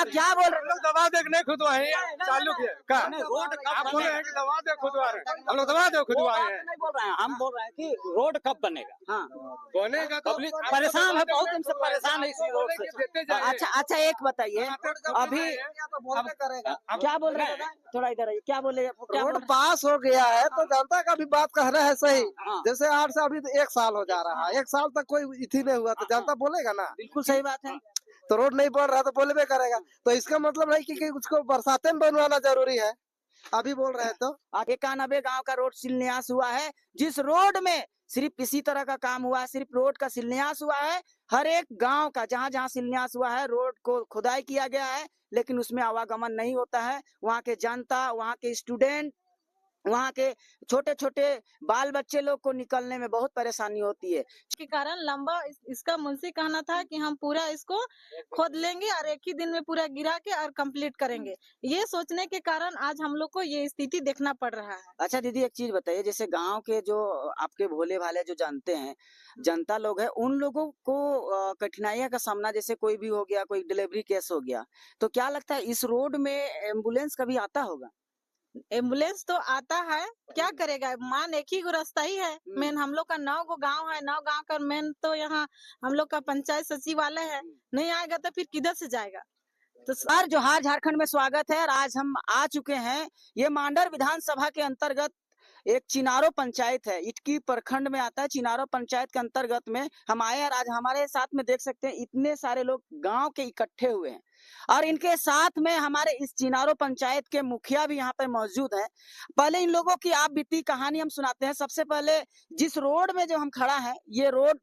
आप क्या बोल रहे हम लोग दबा दे नहीं खुदवाए चालू किया का रोड आप बोले हैं कि दबा दे खुदवा रहे हम लोग दबा दे खुदवाए हैं नहीं बोल रहे हैं, हम बोल रहे हैं कि रोड कब बनेगा। हाँ, बनेगा तो पब्लिक परेशान है, बहुत दिन से परेशान है इसी रोड से। अच्छा अच्छा, एक बताइए, अभी क्या बोल रहे हैं, थोड़ा इधर आइए, क्या बोले, क्या बोल रोड पास हो गया है तो जनता का भी बात कह रहे हैं सही। हाँ। जैसे 8 से अभी 1 साल हो जा रहा है, 1 साल तक कोई इथी नहीं हुआ तो जनता बोलेगा ना। बिल्कुल सही बात है। तो रोड नहीं बन रहा तो बोलबे करेगा। तो इसका मतलब नहीं कि उसको बरसाते में बनवाना जरूरी है। अभी बोल रहे हैं तो 91 गांव का रोड शिलान्यास हुआ है, जिस रोड में सिर्फ इसी तरह का काम हुआ है, सिर्फ रोड का शिलान्यास हुआ है। हर एक गांव का जहां जहां शिलान्यास हुआ है, रोड को खुदाई किया गया है, लेकिन उसमें आवागमन नहीं होता है। वहां के जनता, वहां के स्टूडेंट, वहां के छोटे छोटे बाल बच्चे लोग को निकलने में बहुत परेशानी होती है। के कारण लंबा इसका मुंशी कहना था कि हम पूरा इसको खोद लेंगे और एक ही दिन में पूरा गिरा के और कंप्लीट करेंगे। ये सोचने के कारण आज हम लोग को ये स्थिति देखना पड़ रहा है। अच्छा दीदी, एक चीज बताइए, जैसे गांव के जो आपके भोले भाले जो जानते हैं, जनता लोग है, उन लोगों को कठिनाइयों का सामना, जैसे कोई भी हो गया, कोई डिलीवरी केस हो गया, तो क्या लगता है इस रोड में एम्बुलेंस कभी आता होगा? एम्बुलेंस तो आता है, क्या करेगा, मान एक ही गो रास्ता ही है। मेन हम लोग का 9 गो गाँव है, 9 गाँव का मेन तो यहाँ हम लोग का पंचायत सचिवालय है। नहीं आएगा तो फिर किधर से जाएगा। तो सर, जोहार झारखंड में स्वागत है। और आज हम आ चुके हैं, ये मांडर विधानसभा के अंतर्गत एक चिनारो पंचायत है, इटकी प्रखंड में आता है। चिनारो पंचायत के अंतर्गत में हम आए और आज हमारे साथ में देख सकते हैं इतने सारे लोग गांव के इकट्ठे हुए हैं, और इनके साथ में हमारे इस चिनारो पंचायत के मुखिया भी यहाँ पे मौजूद हैं। पहले इन लोगों की आप बीती कहानी हम सुनाते हैं। सबसे पहले जिस रोड में जो हम खड़ा है, ये रोड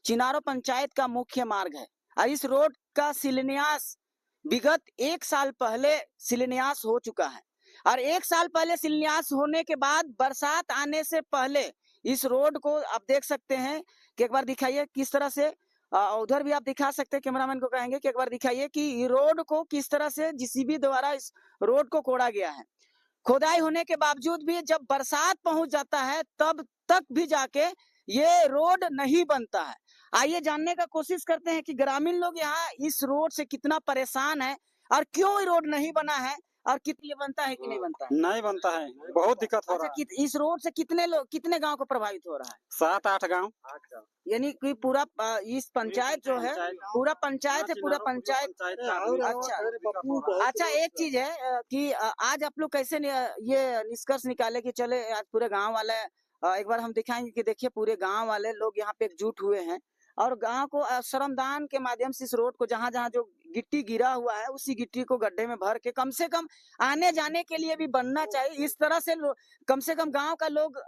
चिनारो पंचायत का मुख्य मार्ग है, और इस रोड का शिलान्यास विगत 1 साल पहले शिलान्यास हो चुका है। और 1 साल पहले शिलान्यास होने के बाद बरसात आने से पहले इस रोड को आप देख सकते हैं कि एक बार दिखाइए किस तरह से, उधर भी आप दिखा सकते हैं, कैमरामैन को कहेंगे कि एक बार दिखाइए कि रोड को किस तरह से जेसीबी द्वारा इस रोड को कोड़ा गया है। खोदाई होने के बावजूद भी जब बरसात पहुंच जाता है तब तक भी जाके ये रोड नहीं बनता है। आइए जानने का कोशिश करते हैं कि ग्रामीण लोग यहाँ इस रोड से कितना परेशान है और क्यों ये रोड नहीं बना है, और कितने बनता है कि नहीं बनता है। नहीं बनता है, बहुत दिक्कत हो अच्छा, रहा है। इस रोड से कितने लोग, कितने गांव को प्रभावित हो रहा है? 7-8 गांव। यानी कि पूरा इस पंचायत जो है, पूरा पंचायत है, पूरा पंचायत। अच्छा अच्छा, एक चीज है कि आज आप लोग कैसे ये निष्कर्ष निकाले कि चले आज पूरे गांव वाले, एक बार हम दिखाएंगे कि देखिए पूरे गांव वाले लोग यहाँ पे एकजुट हुए हैं और गांव को श्रमदान के माध्यम से इस रोड को जहां जहां जो गिट्टी गिरा हुआ है उसी गिट्टी को गड्ढे में भर के कम से कम आने जाने के लिए भी बनना चाहिए। इस तरह से कम से कम गांव का लोग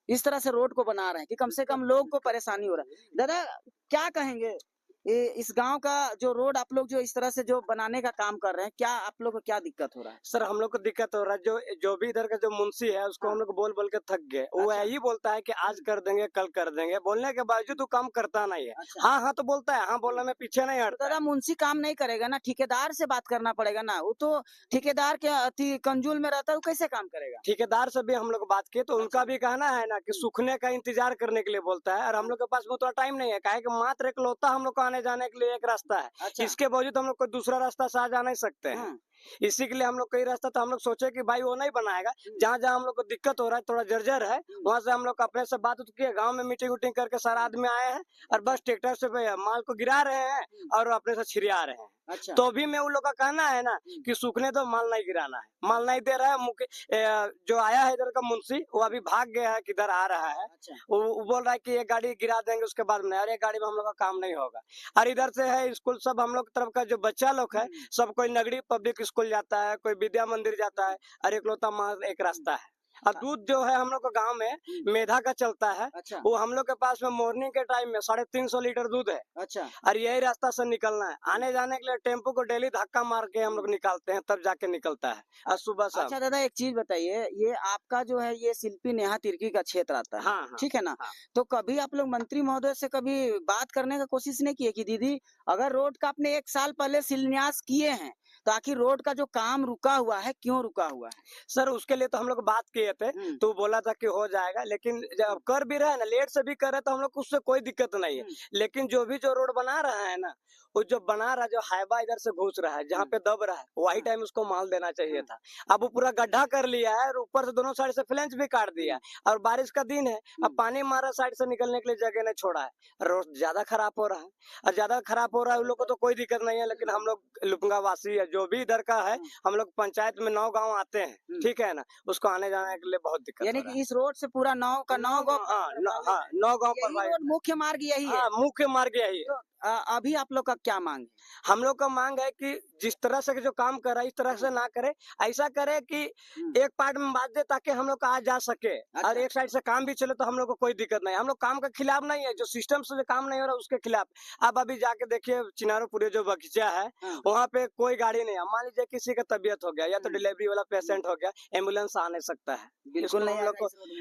इस तरह से रोड को बना रहे हैं कि कम से कम लोग को परेशानी हो रहा है। दादा, क्या कहेंगे इस गांव का जो रोड आप लोग जो इस तरह से जो बनाने का काम कर रहे हैं, क्या आप लोग को क्या दिक्कत हो रहा है? सर, हम लोग को दिक्कत हो रहा है, जो भी इधर का जो मुंशी है उसको हम लोग बोल बोल के थक गए। वो यही बोलता है कि आज कर देंगे, कल कर देंगे, बोलने के बावजूद वो काम करता नहीं है। हाँ हाँ तो बोलता है, हाँ बोलने में पीछे नहीं हटता। दादा, मुंशी काम नहीं करेगा ना, ठेकेदार से बात करना पड़ेगा ना। वो तो ठेकेदार के अति कंजूल में रहता है, वो कैसे काम करेगा? ठेकेदार से भी हम लोग बात किए तो उनका भी कहना है ना कि सूखने का इंतजार करने के लिए बोलता है, और हम लोग के पास में उतना टाइम नहीं है। काहे कि मात्र इकलौता हम लोग को आने जाने के लिए एक रास्ता है। अच्छा। इसके बावजूद हम लोग कोई दूसरा रास्ता से आ जा नहीं सकते हैं। इसी के लिए हम लोग कई रास्ता तो हम लोग सोचे कि भाई वो नहीं बनाएगा। जहाँ जहाँ हम लोग को दिक्कत हो रहा है, थोड़ा जर्जर है, वहाँ से हम लोग अपने से बात किए, गांव में मीटिंग उटिंग करके सारा आदमी आए हैं और बस ट्रैक्टर से माल को गिरा रहे हैं और अपने से छिड़िया रहे हैं। अच्छा। तो भी में उन लोग का कहना है ना कि सूखने दो, माल नहीं गिराना है, माल नहीं दे रहा है। जो आया है इधर का मुंशी, वो अभी भाग गया है, किधर आ रहा है। अच्छा। वो बोल रहा है कि ये गाड़ी गिरा देंगे उसके बाद में, और ये गाड़ी में हम लोग का काम नहीं होगा। और इधर से है स्कूल, सब हम लोग तरफ का जो बच्चा लोग है, सब कोई नगरी पब्लिक स्कूल जाता है, कोई विद्या मंदिर जाता है, और इकलौता मात्र एक रास्ता है। और दूध जो है हम लोग को गांव में मेधा का चलता है। अच्छा। वो हम लोग के पास में मॉर्निंग के टाइम में 350 लीटर दूध है। अच्छा। और यही रास्ता से निकलना है, आने जाने के लिए टेम्पो को डेली धक्का मार के हम लोग निकालते हैं, तब जाके निकलता है। और सुबह शाम। अच्छा दादा, एक चीज बताइए, ये आपका जो है ये शिल्पी नेहा तिर्की का क्षेत्र आता है। हाँ, ठीक है ना। हाँ। तो कभी आप लोग मंत्री महोदय से कभी बात करने का कोशिश नहीं किए कि दीदी, अगर रोड का आपने 1 साल पहले शिलान्यास किए हैं तो आखिर रोड का जो काम रुका हुआ है, क्यों रुका हुआ है? सर उसके लिए तो हम लोग बात किए थे, तो बोला था कि हो जाएगा, लेकिन जब कर भी रहा है ना, लेट से भी कर रहे तो हम लोग को उससे कोई दिक्कत नहीं है। लेकिन जो भी जो रोड बना रहा है ना, वो जो बना रहा है, जो हाईवा इधर से घुस रहा है, जहाँ पे दब रहा है, वही टाइम उसको माल देना चाहिए था। अब वो पूरा गड्ढा कर लिया है और ऊपर से दोनों साइड से फ्लेंच भी काट दिया, और बारिश का दिन है, अब पानी मारा, साइड से निकलने के लिए जगह नहीं छोड़ा है, रोड ज्यादा खराब हो रहा है। और ज्यादा खराब हो रहा है, उन लोग को तो कोई दिक्कत नहीं है, लेकिन हम लोग लुपंगा वासी है, जो भी इधर का है, हम लोग पंचायत में 9 गाँव आते हैं, ठीक है ना, उसको आने जाने के लिए बहुत दिक्कत यानी हो रहा कि है। इस रोड से पूरा 9 का 9 गाँव, हाँ, 9 गाँव पर यही भाई, रोड मुख्य मार्ग यही है। हाँ, मुख्य मार्ग यही है। तो अभी आप लोग का क्या मांग है? हम लोग का मांग है कि जिस तरह से जो काम कर रहा है, इस तरह से ना करे, ऐसा करे कि एक पार्ट में बांट दे, ताकि हम लोग का आ जा सके, और एक साइड से काम भी चले, तो हम लोग को कोई दिक्कत नहीं। हम लोग काम के खिलाफ नहीं है, जो सिस्टम से जो काम नहीं हो रहा उसके खिलाफ। अब अभी जाके देखिए चिनारोपुरी जो बगीचा है, वहाँ पे कोई गाड़ी नहीं है। मान लीजिए किसी का तबीयत हो गया, या तो डिलीवरी वाला पेशेंट हो गया, एम्बुलेंस आ नहीं सकता है, बिल्कुल नहीं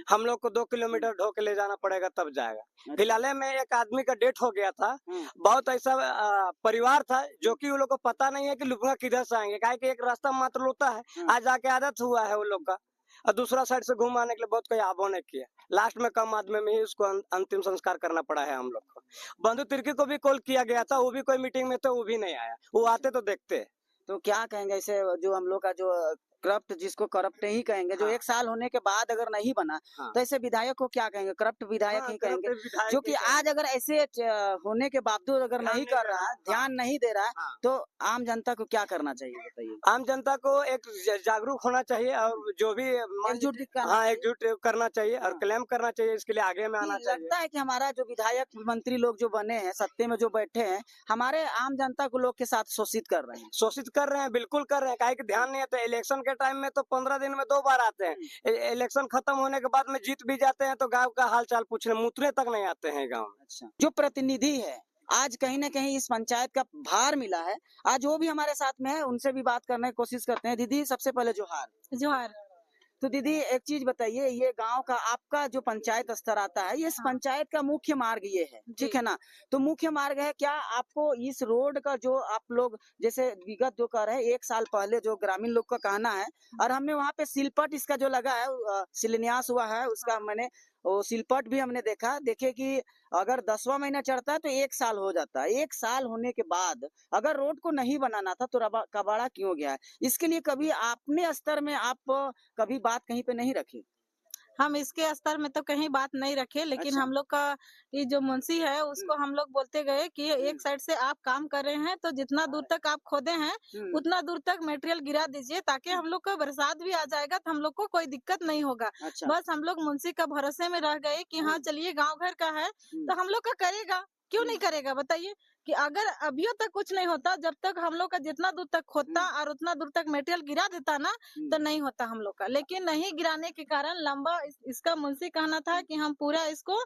हम लोग को 2 किलोमीटर ढो के ले जाना पड़ेगा, तब जाएगा। फिलहाल में एक आदमी का डेथ हो गया था, बहुत ऐसा परिवार था जो कि वो लोग को पता नहीं है कि लुपंगा किधर से आएंगे, काहे कि एक रास्ता मात्र होता है, आज जाके आदत हुआ है वो लोग का, और दूसरा साइड से घूम आने के लिए बहुत कोई आबो नहीं किया। लास्ट में कम आदमी में ही उसको अंतिम संस्कार करना पड़ा है हम लोग को। बंधु तिर्की को भी कॉल किया गया था, वो भी कोई मीटिंग में, तो वो भी नहीं आया, वो आते तो देखते। तो क्या कहेंगे इसे, जो हम लोग का जो करप्ट, जिसको करप्ट ही कहेंगे, जो 1 साल होने के बाद अगर नहीं बना, तो ऐसे विधायक को क्या कहेंगे? करप्ट विधायक ही कहेंगे, जो कि आज अगर ऐसे होने के बावजूद अगर नहीं कर रहा है, ध्यान नहीं दे रहा है, तो आम जनता को क्या करना चाहिए, बताइए? आम जनता को एक जागरूक होना चाहिए, और जो भी एकजुट एकजुट करना चाहिए, और क्लेम करना चाहिए, इसके लिए आगे में आना चाहिए। लगता है कि हमारा जो विधायक मंत्री लोग जो बने हैं, सत्ते में जो बैठे हैं, हमारे आम जनता को लोग के साथ शोषित कर रहे हैं। शोषित कर रहे हैं, बिल्कुल कर रहे हैं, काहे कि ध्यान नहीं आता। इलेक्शन के टाइम में तो 15 दिन में 2 बार आते हैं, इलेक्शन खत्म होने के बाद में जीत भी जाते हैं, तो गांव का हाल चाल पूछने मुतने तक नहीं आते हैं गांव में। अच्छा, जो प्रतिनिधि है, आज कहीं न कहीं इस पंचायत का भार मिला है, आज वो भी हमारे साथ में है, उनसे भी बात करने की कोशिश करते हैं। दीदी, सबसे पहले जोहार। जोहार। तो दीदी, एक चीज बताइए, ये गांव का आपका जो पंचायत स्तर आता है, ये इस पंचायत का मुख्य मार्ग ये है, ठीक है ना? तो मुख्य मार्ग है, क्या आपको इस रोड का जो आप लोग जैसे विगत जो कर रहे हैं, 1 साल पहले जो ग्रामीण लोग का कहना है, और हमने वहाँ पे सिलपट इसका जो लगा है, शिलान्यास हुआ है उसका, मैंने वो सिलपट भी हमने देखे कि अगर 10वां महीना चढ़ता है तो 1 साल हो जाता है। 1 साल होने के बाद अगर रोड को नहीं बनाना था, तो कबाड़ा क्यों गया है? इसके लिए कभी अपने स्तर में आप कभी बात कहीं पे नहीं रखी? हम इसके स्तर में तो कहीं बात नहीं रखे, लेकिन अच्छा। हम लोग का ये जो मुंशी है उसको हम लोग बोलते गए कि एक साइड से आप काम कर रहे हैं, तो जितना दूर तक आप खोदे हैं उतना दूर तक मटेरियल गिरा दीजिए, ताकि हम लोग का बरसात भी आ जाएगा तो हम लोग को कोई दिक्कत नहीं होगा। अच्छा। बस हम लोग मुंशी का भरोसे में रह गए कि हाँ चलिए गांव घर का है तो हम लोग का करेगा, क्यों नहीं करेगा बताइए। कि अगर अभी तक कुछ नहीं होता, जब तक हम लोग का जितना दूर तक खोदता और उतना दूर तक मटेरियल गिरा देता ना, तो नहीं होता हम लोग का। लेकिन नहीं गिराने के कारण लंबा इसका मुंशी कहना था कि हम पूरा इसको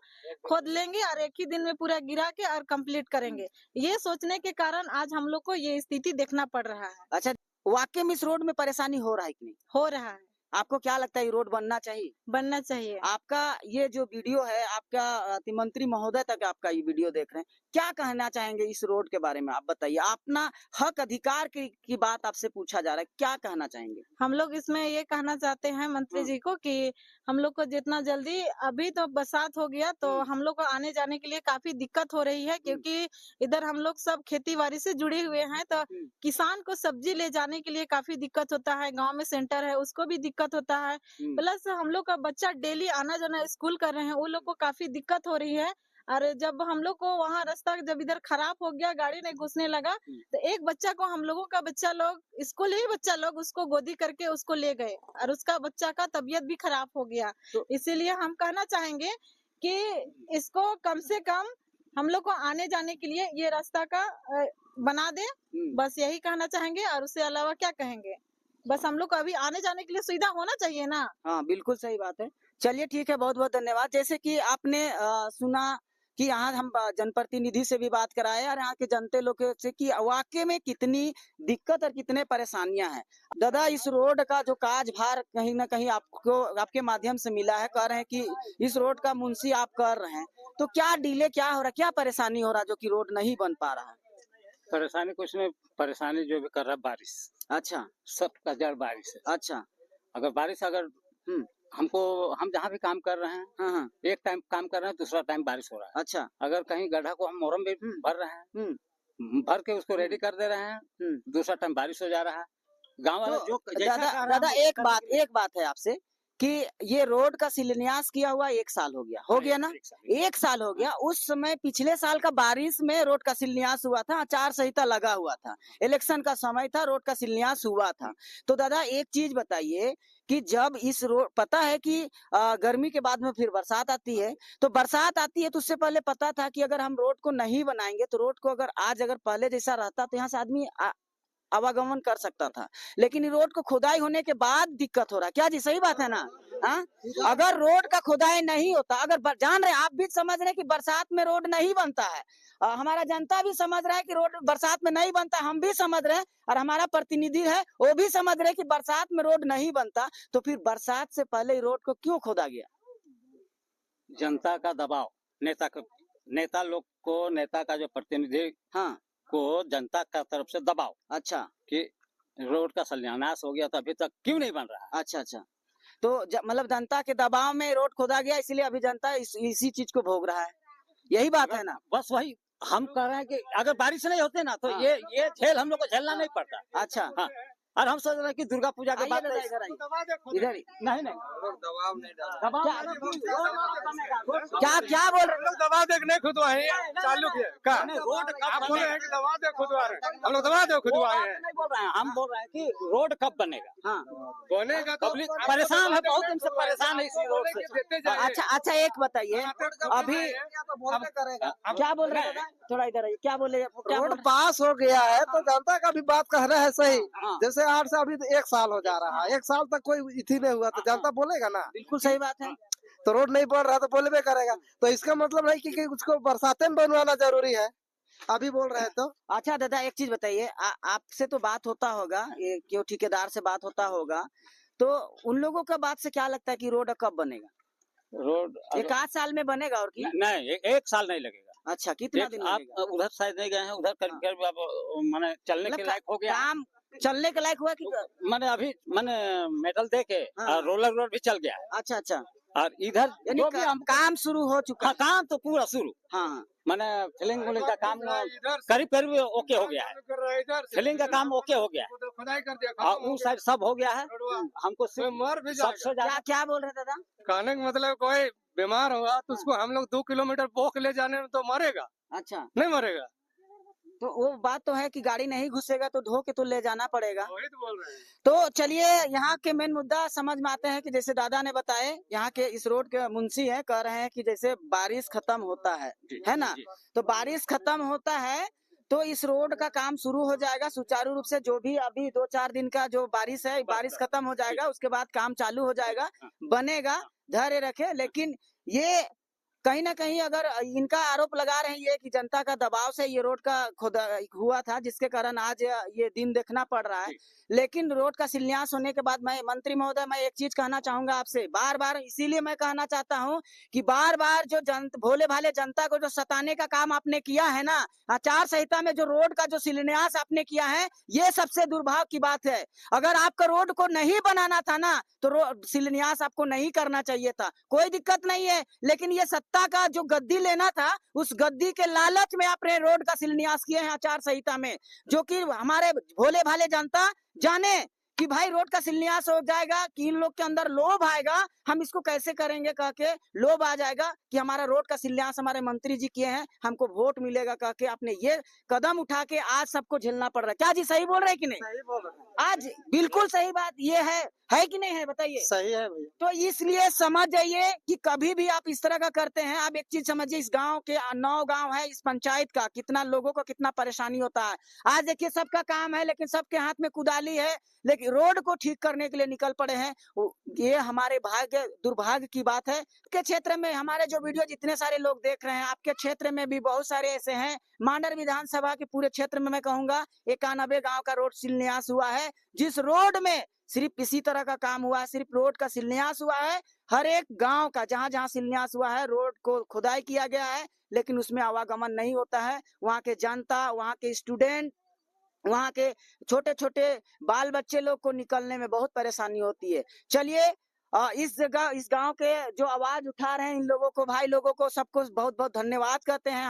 खोद लेंगे और एक ही दिन में पूरा गिरा के और कंप्लीट करेंगे। ये सोचने के कारण आज हम लोग को ये स्थिति देखना पड़ रहा है। अच्छा, वाकई में इस रोड में परेशानी हो रहा है कि नहीं? हो रहा है। आपको क्या लगता है ये रोड बनना चाहिए? बनना चाहिए। आपका ये जो वीडियो है, आपका मंत्री महोदय तक आपका ये वीडियो देख रहे हैं, क्या कहना चाहेंगे इस रोड के बारे में? आप बताइए, अपना हक अधिकार की बात आपसे पूछा जा रहा है, क्या कहना चाहेंगे? हम लोग इसमें ये कहना चाहते हैं मंत्री जी को कि हम लोग को जितना जल्दी, अभी तो बरसात हो गया तो हम लोग को आने जाने के लिए काफी दिक्कत हो रही है, क्योंकि इधर हम लोग सब खेती बाड़ी से जुड़े हुए हैं, तो किसान को सब्जी ले जाने के लिए काफी दिक्कत होता है। गांव में सेंटर है, उसको भी दिक्कत होता है। प्लस हम लोग का बच्चा डेली आना जाना स्कूल कर रहे हैं, वो लोग को काफी दिक्कत हो रही है। और जब हम लोग को वहाँ रास्ता जब इधर खराब हो गया, गाड़ी नहीं घुसने लगा, तो एक बच्चा को हम लोगों का बच्चा लोग स्कूल ही बच्चा लोग उसको गोदी करके उसको ले गए, और उसका बच्चा का तबीयत भी खराब हो गया। तो इसीलिए हम कहना चाहेंगे कि इसको कम से कम हम लोग को आने जाने के लिए ये रास्ता का बना दे, बस यही कहना चाहेंगे। और उससे अलावा क्या कहेंगे, बस हम लोग को अभी आने जाने के लिए सुविधा होना चाहिए ना। हाँ, बिल्कुल सही बात है। चलिए ठीक है, बहुत बहुत धन्यवाद। जैसे कि आपने सुना कि यहाँ हम जनप्रतिनिधि से भी बात कराए और यहाँ के जनते लोग से कि वाकई में कितनी दिक्कत और कितने परेशानियां हैं। दादा, इस रोड का जो काजभार कहीं ना कहीं आपको आपके माध्यम से मिला है, कह रहे हैं कि इस रोड का मुंशी आप कर रहे हैं, तो क्या डिले क्या हो रहा है, क्या परेशानी हो रहा है जो कि रोड नहीं बन पा रहा है? परेशानी कुछ नहीं, परेशानी जो भी कर रहा है बारिश, अच्छा सबका जड़ बारिश है। अच्छा अगर बारिश अगर हमको हम जहाँ भी काम कर रहे हैं, हाँ एक टाइम काम कर रहे हैं, दूसरा टाइम बारिश हो रहा है। अच्छा अगर कहीं गड्ढा को हम मोरम भी भर रहे हैं, भर के उसको रेडी कर दे रहे हैं, दूसरा टाइम बारिश हो जा रहा है। गांव वाला तो जो जैसा दादा कह रहा है, दादा हम एक करने के लिए- बात है आपसे कि ये रोड का शिलान्यास किया हुआ 1 साल हो गया ना? एक साल। 1 साल हो गया। उस समय पिछले साल का बारिश में रोड का शिलान्यास हुआ था, आचार संहिता लगा हुआ था, इलेक्शन का समय था, रोड का शिलान्यास हुआ था। तो दादा एक चीज बताइए कि जब इस रोड पता है कि गर्मी के बाद में फिर बरसात आती है, तो बरसात आती है तो उससे पहले पता था कि अगर हम रोड को नहीं बनाएंगे तो रोड को अगर पहले जैसा रहता तो यहाँ से आदमी आवागमन कर सकता था, लेकिन ये रोड को खुदाई होने के बाद दिक्कत हो रहा है। क्या जी सही बात है ना? हाँ, अगर रोड का खुदाई नहीं होता, जान रहे आप भी समझ रहे हैं कि बरसात में रोड नहीं बनता है, हमारा जनता भी समझ रहा है कि रोड बरसात में नहीं बनता, हम भी समझ रहे हैं और हमारा प्रतिनिधि है वो भी समझ रहे हैं कि बरसात में रोड नहीं बनता, तो फिर बरसात से पहले रोड को क्यों खोदा गया? जनता का दबाव, नेता लोग को, नेता का जो प्रतिनिधि हाँ को जनता का तरफ से दबाव अच्छा कि रोड का शिलान्यास हो गया तो अभी तक क्यों नहीं बन रहा है। अच्छा तो मतलब जनता के दबाव में रोड खोदा गया, इसलिए अभी जनता इसी चीज को भोग रहा है, यही बात है ना? बस वही हम कह रहे हैं कि अगर बारिश नहीं होते ना तो हाँ। ये झेल हम लोग को झेलना नहीं पड़ता। अच्छा हाँ, और हम सोच रहे हैं कि दुर्गा पूजा के आइए बाद दादा, इधर आइए। इधर ही। नहीं दबाव नहीं डाल दबाव क्या- नहीं, क्या बोल रहे हम लोग दबा दे नहीं खुदवाए हैं, चालू किया का रोड आप बोले हैं कि दबा दे खुदवा रहे हैं, हम लोग दबा दे खुदवाए हैं। नहीं बोल रहे हैं, हम बोल रहे हैं कि रोड कब बनेगा। हाँ बनेगा तो पब्लिक परेशान है, बहुत दिन से परेशान है इसी रोड से। देते जाइए। अच्छा एक बताइए अभी तो बोलते करेगा। क्या बोल रहे हैं दादा? थोड़ा इधर आइए, क्या बोले? क्या बोल रोड पास हो गया है तो जनता का भी बात कह रहे हैं सही। हाँ। जैसे 8 से अभी 1 साल हो जा रहा है, 1 साल तक कोई इथी नहीं हुआ तो जनता बोलेगा ना। बिल्कुल सही बात है। तो रोड नहीं बन रहा तो बोलबे करेगा। तो इसका मतलब है कि उसको बरसाते में बनवाना जरूरी है, अभी बोल रहे हैं तो। अच्छा दादा एक चीज बताइए, आपसे तो बात होता होगा, ये क्यों ठेकेदार से बात होता होगा, तो उन लोगों का बात से क्या लगता है कि रोड कब बनेगा? रोड 1 साल में बनेगा और की? नहीं, एक साल नहीं लगेगा। अच्छा कितना दिन आप लगेगा? उधर शायद नहीं गए हैं, उधर करीब करीब आप माने चलने के लायक हो गया है। काम चलने के लायक हुआ कि? मैंने अभी मेटल दे के हाँ। और रोलर रोड भी चल गया है, अच्छा और इधर यानी जो भी हम काम शुरू हो चुका हाँ, है। काम तो पूरा शुरू, हाँ मैंने फिलिंग विलिंग का काम इधर करीब करीब ओके हो गया है, कर रहा है, इधर से फिलिंग का काम ओके हो गया है, खुदाई कर दिया, और खत्म हो उस साइड सब हो गया है। गया। हमको कोई सिर्फ मर भी जाएगा। सबसे ज्यादा क्या बोल रहे हैं दादा? कहने का मतलब कोई बीमार होगा तो उसको हम लोग 2 किलोमीटर बोक ले जाने में तो मरेगा, अच्छा नहीं मरेगा। तो वो बात तो है कि गाड़ी नहीं घुसेगा तो धो के तो ले जाना पड़ेगा। वही तो बोल रहे हैं। तो चलिए यहाँ के मेन मुद्दा समझ में आते हैं कि जैसे दादा ने बताए, यहाँ के इस रोड के मुंशी है, कह रहे हैं कि जैसे बारिश खत्म होता है ना, तो बारिश खत्म होता है तो इस रोड का काम शुरू हो जाएगा सुचारू रूप से। जो भी अभी 2-4 दिन का जो बारिश है, बारिश खत्म हो जाएगा, उसके बाद काम चालू हो जाएगा, बनेगा, धैर्य रखे। लेकिन ये कहीं ना कहीं अगर इनका आरोप लगा रहे हैं ये कि जनता का दबाव से ये रोड का खुदा हुआ था, जिसके कारण आज ये दिन देखना पड़ रहा है। लेकिन रोड का शिलान्यास होने के बाद मैं मंत्री महोदय, मैं एक चीज कहना चाहूंगा आपसे, बार बार इसीलिए मैं कहना चाहता हूं कि बार बार जो भोले भाले जनता को जो सताने का काम आपने किया है ना, आचार संहिता में जो रोड का जो शिलान्यास आपने किया है, ये सबसे दुर्भाग्य की बात है। अगर आपका रोड को नहीं बनाना था ना तो शिलान्यास आपको नहीं करना चाहिए था, कोई दिक्कत नहीं है। लेकिन ये सत्ता का जो गद्दी लेना था, उस गद्दी के लालच में आपने रोड का शिलान्यास किए हैं आचार संहिता में, जो कि हमारे भोले भाले जनता जाने कि भाई रोड का शिलान्यास हो जाएगा कि इन लोग के अंदर लोभ आएगा, हम इसको कैसे करेंगे कह के लोभ आ जाएगा कि हमारा रोड का शिलान्यास हमारे मंत्री जी किए हैं, हमको वोट मिलेगा कह के आपने ये कदम उठा के आज सबको झेलना पड़ रहा है। क्या जी सही बोल रहे हैं कि नहीं? सही बोल रहे हैं। आज बिल्कुल सही बात ये है कि नहीं है? बताइए। सही है भैया। तो इसलिए समझ जाइए कि कभी भी आप इस तरह का करते हैं, आप एक चीज समझिए, इस गांव के 9 गांव है, इस पंचायत का कितना लोगों को कितना परेशानी होता है। आज देखिए सबका काम है लेकिन सबके हाथ में कुदाली है, लेकिन रोड को ठीक करने के लिए निकल पड़े हैं। ये हमारे दुर्भाग्य की बात है। के क्षेत्र में हमारे जो वीडियो जितने सारे लोग देख रहे हैं, आपके क्षेत्र में भी बहुत सारे ऐसे हैं। मांडर विधानसभा के पूरे क्षेत्र में मैं कहूंगा 91 गांव का रोड शिलान्यास हुआ है, जिस रोड में सिर्फ इसी तरह का काम हुआ है, सिर्फ रोड का शिलान्यास हुआ है। हर एक गांव का जहां-जहां शिलान्यास हुआ है, रोड को खुदाई किया गया है, लेकिन उसमें आवागमन नहीं होता है। वहाँ के जनता, वहाँ के स्टूडेंट, वहाँ के छोटे-छोटे बाल बच्चे लोग को निकलने में बहुत परेशानी होती है। चलिए इस जगह, इस गांव के जो आवाज उठा रहे हैं, इन लोगों को, भाई लोगों को, सबको बहुत-बहुत धन्यवाद कहते हैं।